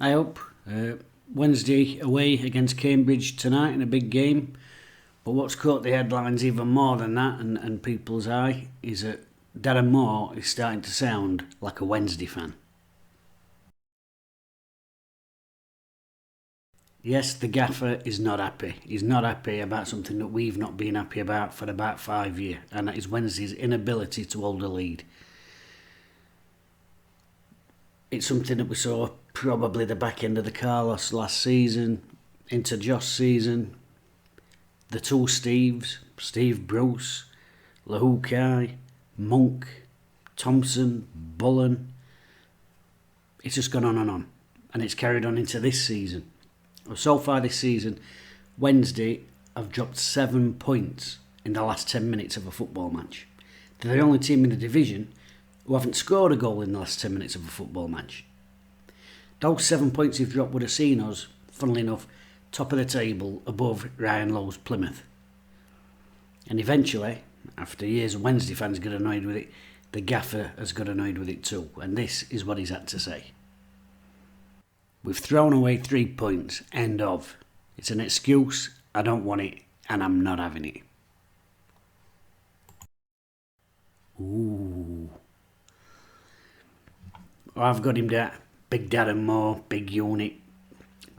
I hope. Wednesday away against Cambridge tonight in a big game. But what's caught the headlines even more than that and people's eye is that Darren Moore is starting to sound like a Wednesday fan. Yes, the gaffer is not happy. He's not happy about something that we've not been happy about for about 5 years, and that is Wednesday's inability to hold a lead. It's something that we saw probably the back end of the Carlos last season, into Josh season. The two Steves, Steve Bruce, Lahukai, Monk, Thompson, Bullen. It's just gone on, and it's carried on into this season. So far this season, Wednesday have dropped 7 points in the last 10 minutes of a football match. They're the only team in the division who haven't scored a goal in the last 10 minutes of a football match. Those 7 points they've dropped would have seen us, funnily enough, top of the table above Ryan Lowe's Plymouth. And eventually, after years, Wednesday fans got annoyed with it, the gaffer has got annoyed with it too, and this is what he's had to say. We've thrown away 3 points, end of. It's an excuse, I don't want it, and I'm not having it. Ooh. I've got him there, big Darren Moore, big unit.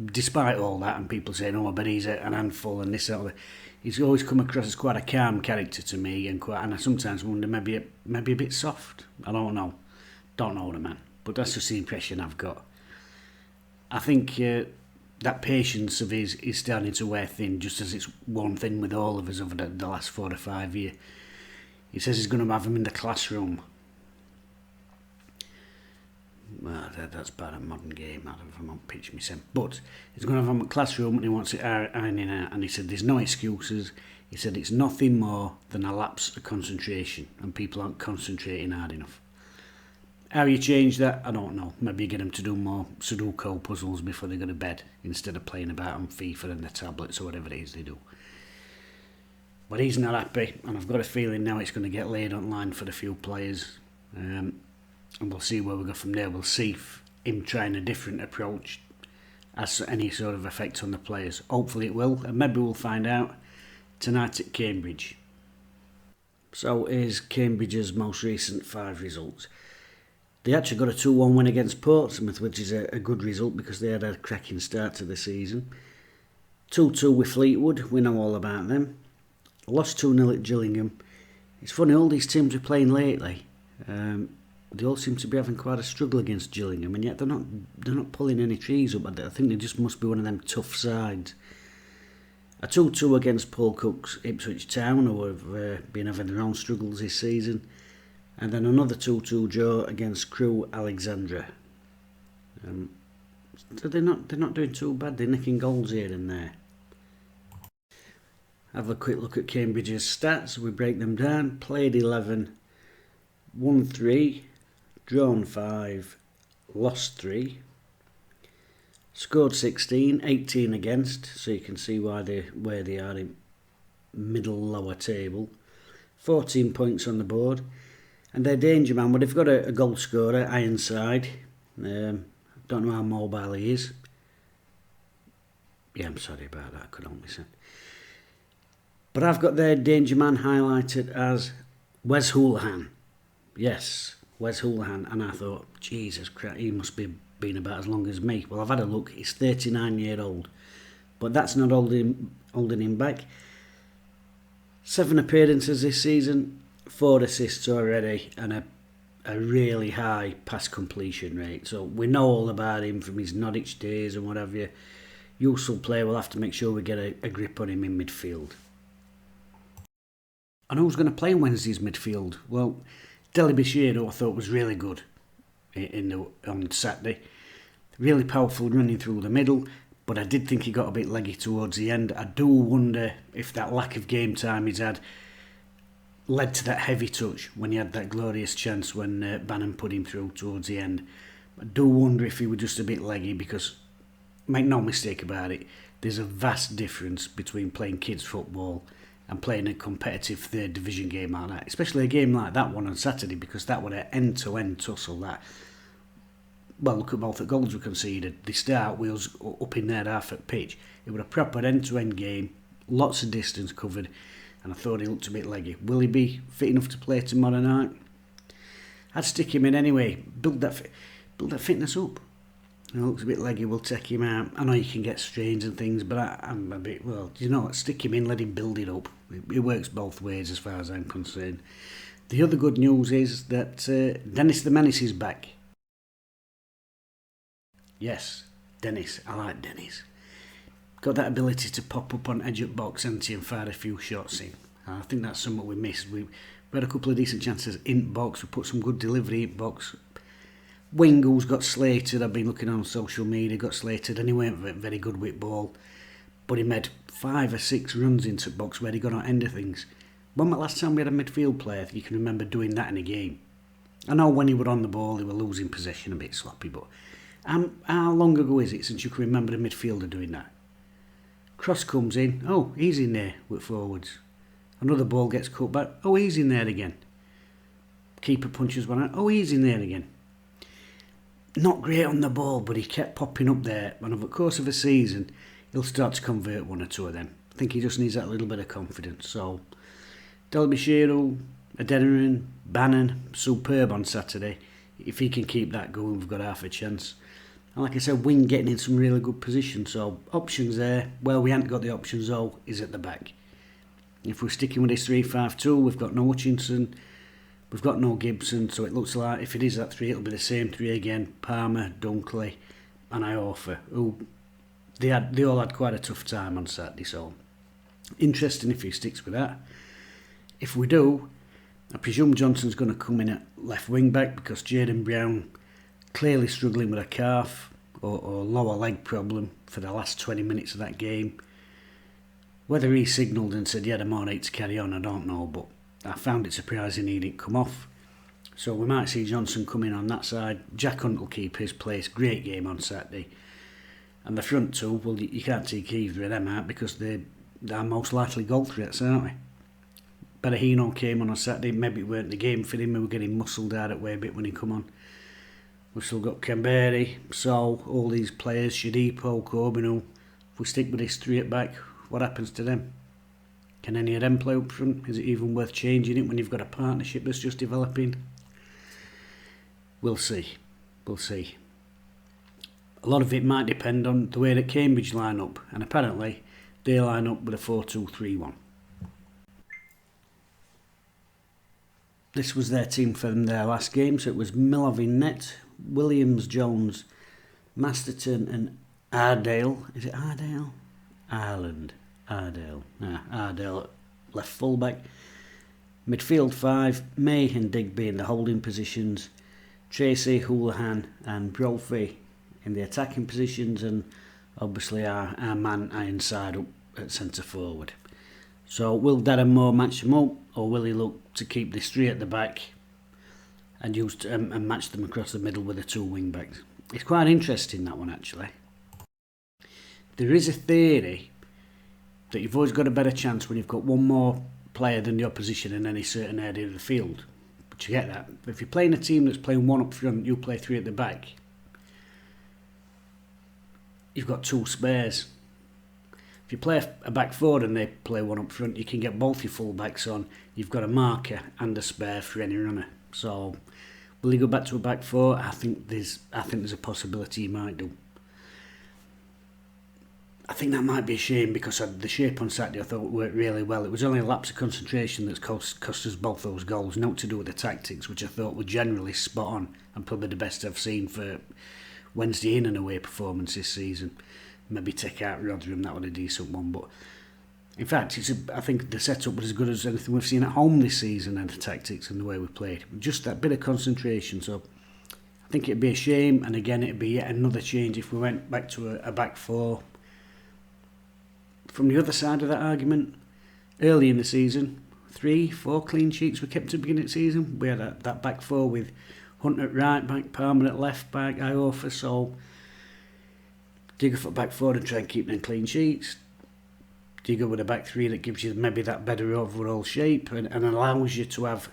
Despite all that, and people saying, oh, but he's an handful and this, that, he's always come across as quite a calm character to me, and I sometimes wonder maybe a bit soft. I don't know the man, but that's just the impression I've got. I think that patience of his is starting to wear thin, just as it's worn thin with all of us over the last 4 to 5 years. He says he's going to have him in the classroom. Well, that's bad a modern game. I don't know if I'm on pitch myself. But he's going to have him in the classroom and he wants it ironing out. And he said there's no excuses. He said it's nothing more than a lapse of concentration and people aren't concentrating hard enough. How you change that, I don't know. Maybe you get them to do more Sudoku puzzles before they go to bed instead of playing about on FIFA and their tablets or whatever it is they do. But he's not happy, and I've got a feeling now it's going to get laid online for a few players. And we'll see where we go from there. We'll see if him trying a different approach has any sort of effect on the players. Hopefully it will, and maybe we'll find out tonight at Cambridge. So here's Cambridge's most recent 5 results. They actually got a 2-1 win against Portsmouth, which is a good result because they had a cracking start to the season. 2-2 with Fleetwood, we know all about them. Lost 2-0 at Gillingham. It's funny, all these teams we're playing lately, they all seem to be having quite a struggle against Gillingham, and yet they're not pulling any trees up. I think they just must be one of them tough sides. A 2-2 against Paul Cook's Ipswich Town, who have been having their own struggles this season. And then another 2-2 draw against Crewe Alexandra. So they're not doing too bad. They're nicking goals here and there. Have a quick look at Cambridge's stats. We break them down. Played 11, won 3, drawn 5, lost 3. Scored 16, 18 against. So you can see where they are in middle lower table. 14 points on the board. And their danger man, well, they've got a goal scorer, Ironside. Don't know how mobile he is. Yeah, I'm sorry about that, I could only say. But I've got their danger man highlighted as Wes Hoolahan. Yes, Wes Hoolahan. And I thought, Jesus Christ, he must be been about as long as me. Well, I've had a look, he's 39 years old. But that's not holding him back. 7 appearances this season. 4 assists already and a really high pass completion rate. So we know all about him from his Norwich days and what have you. Useful player. We'll have to make sure we get a grip on him in midfield. And who's going to play Wednesday's midfield? Well, Deli Bashir, I thought was really good on Saturday. Really powerful running through the middle, but I did think he got a bit leggy towards the end. I do wonder if that lack of game time he's had led to that heavy touch when he had that glorious chance when Bannon put him through towards the end. I do wonder if he was just a bit leggy because, make no mistake about it, there's a vast difference between playing kids football and playing a competitive third division game like that, especially a game like that one on Saturday, because that was an end-to-end tussle. That well, look at both the goals we conceded. They start with us up in their half at pitch. It was a proper end-to-end game, lots of distance covered, and I thought he looked a bit leggy. Will he be fit enough to play tomorrow night? I'd stick him in anyway. Build that fitness up. He looks a bit leggy, we'll take him out. I know you can get strains and things, but I'm a bit, well, you know what, stick him in, let him build it up. It works both ways as far as I'm concerned. The other good news is that Dennis the Menace is back. Yes, Dennis, I like Dennis. Got that ability to pop up on edge of box, hasn't he, and fire a few shots in. I think that's something we missed. We had a couple of decent chances in box, we put some good delivery in box. Wingo's got slated, I've been looking on social media, got slated, and he weren't very good with ball. But he made 5 or 6 runs into box where he got on end of things. When was the last time we had a midfield player you can remember doing that in a game? I know when he were on the ball, he were losing possession a bit sloppy, but how long ago is it since you can remember a midfielder doing that? Cross comes in, oh, he's in there with forwards. Another ball gets cut back, oh, he's in there again. Keeper punches one out, oh, he's in there again. Not great on the ball, but he kept popping up there, and over the course of a season, he'll start to convert 1 or 2 of them. I think he just needs that little bit of confidence. So, Derbyshire, Adeniran, Bannon, superb on Saturday. If he can keep that going, we've got half a chance. And like I said, Wing getting in some really good positions, so options there. Where we haven't got the options though is at the back. If we're sticking with this 3-5-2, we've got no Hutchinson, we've got no Gibson, so it looks like if it is that 3, it'll be the same 3 again. Palmer, Dunkley and Iorfa, who they all had quite a tough time on Saturday, so interesting if he sticks with that. If we do, I presume Johnson's going to come in at left wing back because Jayden Brown clearly struggling with a calf or lower leg problem for the last 20 minutes of that game. Whether he signalled and said, yeah, the more need to carry on, I don't know, but I found it surprising he didn't come off. So we might see Johnson come in on that side. Jack Hunt will keep his place. Great game on Saturday. And the front 2, well, you can't take either of them out because they're most likely goal threats, aren't they? Berahino came on Saturday, maybe it weren't the game for him, we were getting muscled out at way a bit when he come on. We've still got Kamberi, Sol, all these players, Shadipo, Corbino. If we stick with this 3 at back, what happens to them? Can any of them play up front? Is it even worth changing it when you've got a partnership that's just developing? We'll see. We'll see. A lot of it might depend on the way that Cambridge line up, and apparently they line up with a 4-2-3-1. This was their team from their last game, so it was Milov in net, Williams, Jones, Masterton and Ardale. Is it Ardale? Ireland. Ardale. Ardale left fullback. Midfield 5, May and Digby in the holding positions, Tracy, Houlihan and Brophy in the attacking positions, and obviously our man Ironside up at centre forward. So will Darren Moore match them up, or will he look to keep this 3 at the back and and match them across the middle with the 2 wing backs? It's quite interesting, that one, actually. There is a theory that you've always got a better chance when you've got one more player than the opposition in any certain area of the field. But you get that. If you're playing a team that's playing 1 up front, you play 3 at the back, you've got 2 spares. If you play a back 4 and they play 1 up front, you can get both your full backs on. You've got a marker and a spare for any runner. So, will he go back to a back 4? I think there's a possibility he might do. I think that might be a shame because the shape on Saturday I thought worked really well. It was only a lapse of concentration that's cost us both those goals. Not to do with the tactics, which I thought were generally spot on and probably the best I've seen for Wednesday in and away performance this season. Maybe take out Rotherham, that was a decent one, but in fact I think the setup was as good as anything we've seen at home this season, and the tactics and the way we played. Just that bit of concentration, so I think it'd be a shame, and again it'd be yet another change if we went back to a back 4. From the other side of that argument, early in the season, 3-4 clean sheets were kept at the beginning of the season. We had that back 4 with Hunt at right back, Palmer at left back, Iorfa, so do you go for back 4 and try and keep them clean sheets? Do you go with a back 3 that gives you maybe that better overall shape and allows you to have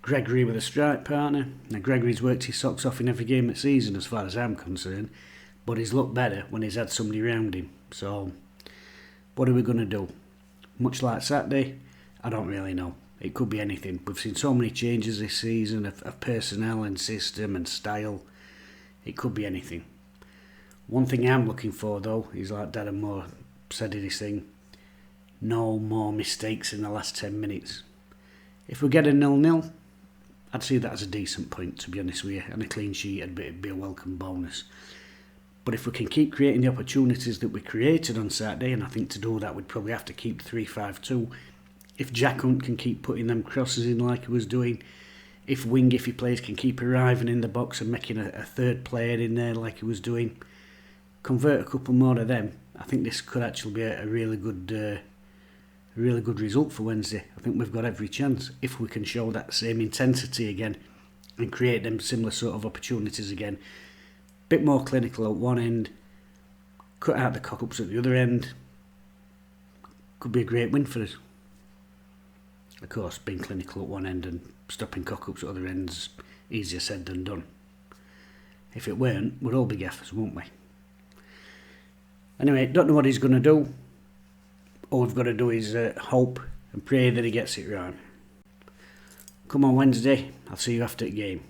Gregory with a strike partner. Now Gregory's worked his socks off in every game of the season as far as I'm concerned, but he's looked better when he's had somebody around him. So what are we going to do? Much like Saturday, I don't really know. It could be anything. We've seen so many changes this season of personnel and system and style. It could be anything. One thing I'm looking for though is, like Darren Moore said in his thing, no more mistakes in the last 10 minutes. If we get a 0-0, I'd see that as a decent point, to be honest with you, and a clean sheet would be a welcome bonus. But if we can keep creating the opportunities that we created on Saturday, and I think to do that we'd probably have to keep 3-5-2. If Jack Hunt can keep putting them crosses in like he was doing, if he plays, can keep arriving in the box and making a third player in there like he was doing, convert a couple more of them, I think this could actually be a really good result for Wednesday. I think we've got every chance if we can show that same intensity again and create them similar sort of opportunities again. Bit more clinical at one end, cut out the cock-ups at the other end. Could be a great win for us. Of course, being clinical at one end and stopping cock-ups at other ends, easier said than done. If it weren't, we'd all be gaffers, wouldn't we? Anyway, don't know what he's going to do. All we've got to do is hope and pray that he gets it right. Come on Wednesday, I'll see you after the game.